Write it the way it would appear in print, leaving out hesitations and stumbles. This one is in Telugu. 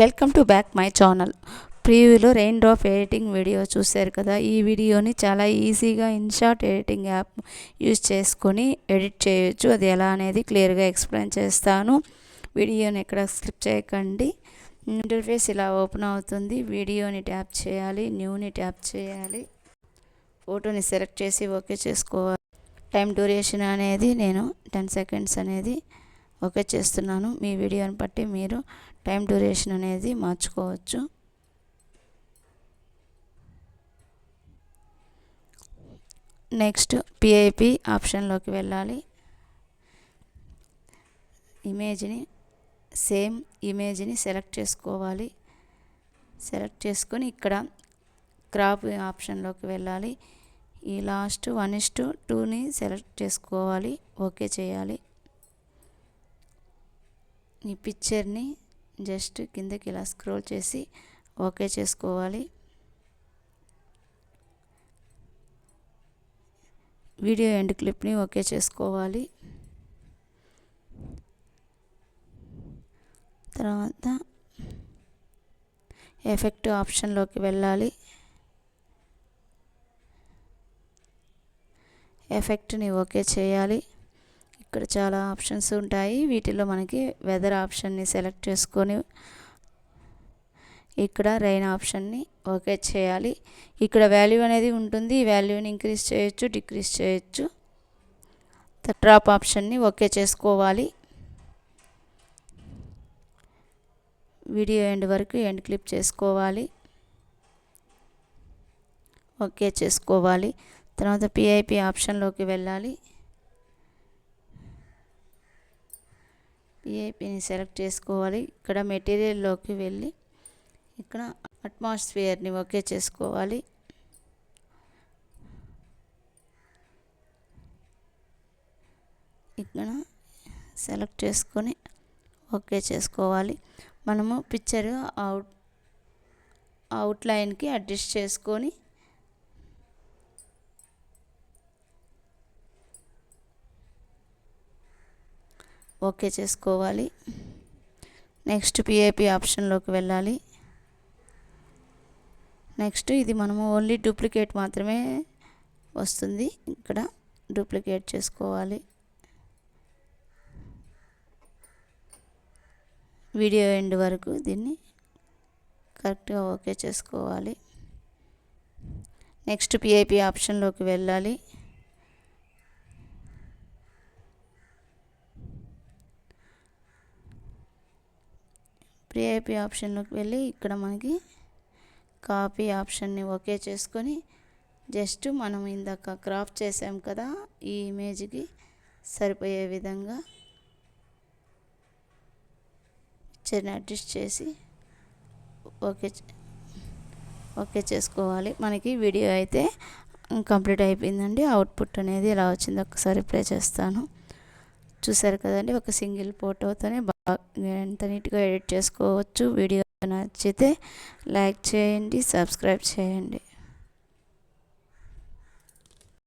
Welcome to back my channel. ప్రీవ్యూలో రెయిన్ డ్రాప్ ఎడిటింగ్ వీడియో చూశారు కదా. ఈ వీడియోని చాలా ఈజీగా ఇన్షాట్ ఎడిటింగ్ యాప్ యూజ్ చేసుకొని ఎడిట్ చేయొచ్చు. అది ఎలా అనేది క్లియర్గా ఎక్స్ప్లెయిన్ చేస్తాను. వీడియోని ఎక్కడ స్కిప్ చేయకండి. ఇంటర్ఫేస్ ఇలా ఓపెన్ అవుతుంది. వీడియోని ట్యాప్ చేయాలి, న్యూని ట్యాప్ చేయాలి, ఫోటోని సెలెక్ట్ చేసి ఓకే చేసుకోవాలి. టైం డ్యూరేషన్ అనేది నేను 10 సెకండ్స్ అనేది ఓకే చేస్తున్నాను. మీ వీడియోని బట్టి మీరు టైం డ్యూరేషన్ అనేది మార్చుకోవచ్చు. నెక్స్ట్ పిఐపి ఆప్షన్లోకి వెళ్ళాలి. సేమ్ ఇమేజ్ని సెలెక్ట్ చేసుకోవాలి. సెలెక్ట్ చేసుకొని ఇక్కడ క్రాప్ ఆప్షన్లోకి వెళ్ళాలి. ఈ లాస్ట్ 1:2ని సెలెక్ట్ చేసుకోవాలి, ఓకే చేయాలి. ఈ పిక్చర్ని జస్ట్ కిందకి ఇలా స్క్రోల్ చేసి ఓకే చేసుకోవాలి. వీడియో ఎండ్ క్లిప్ని ఓకే చేసుకోవాలి. తర్వాత ఎఫెక్ట్ ఆప్షన్లోకి వెళ్ళాలి. ఎఫెక్ట్ని ఓకే చేయాలి. ఇక్కడ చాలా ఆప్షన్స్ ఉంటాయి. వీటిలో మనకి వెదర్ ఆప్షన్ని సెలెక్ట్ చేసుకొని ఇక్కడ రెయిన్ ఆప్షన్ని ఓకే చేయాలి. ఇక్కడ వాల్యూ అనేది ఉంటుంది. ఈ వాల్యూని ఇంక్రీజ్ చేయొచ్చు, డిక్రీజ్ చేయొచ్చు. డ్రాప్ ఆప్షన్ని ఓకే చేసుకోవాలి. వీడియో ఎండ్ వరకు ఎండ్ క్లిప్ చేసుకోవాలి, ఓకే చేసుకోవాలి. తర్వాత పిఐపి ఆప్షన్లోకి వెళ్ళాలి. పిఐపిని సెలెక్ట్ చేసుకోవాలి. ఇక్కడ మెటీరియల్లోకి వెళ్ళి ఇక్కడ అట్మాస్ఫియర్ని ఓకే చేసుకోవాలి. ఇక్కడ సెలెక్ట్ చేసుకొని ఓకే చేసుకోవాలి. మనము పిక్చర్ అవుట్లైన్కి అడ్జస్ట్ చేసుకొని ఓకే చేసుకోవాలి. నెక్స్ట్ పిఐపి ఆప్షన్లోకి వెళ్ళాలి. నెక్స్ట్ ఇది మనము ఓన్లీ డూప్లికేట్ మాత్రమే వస్తుంది. ఇక్కడ డూప్లికేట్ చేసుకోవాలి. వీడియో ఎండ్ వరకు దీన్ని కరెక్ట్గా ఓకే చేసుకోవాలి. నెక్స్ట్ పిఐపి ఆప్షన్లోకి వెళ్ళాలి. పిఐపి ఆప్షన్లోకి వెళ్ళి ఇక్కడ మనకి కాపీ ఆప్షన్ని ఓకే చేసుకొని జస్ట్ మనం ఇందాక క్రాప్ చేసాం కదా, ఈ ఇమేజ్కి సరిపోయే విధంగా పిక్చర్ని అడ్జస్ట్ చేసి ఓకే చేసుకోవాలి. మనకి వీడియో అయితే కంప్లీట్ అయిపోయిందండి. అవుట్పుట్ అనేది ఎలా వచ్చిందో ఒకసారి ప్లే చేస్తాను. చూసారు కదండి, ఒక సింగిల్ ఫోటోతోనే బాగా ఎంత నీట్గా ఎడిట్ చేసుకోవచ్చు. వీడియో నచ్చితే లైక్ చేయండి, సబ్స్క్రైబ్ చేయండి.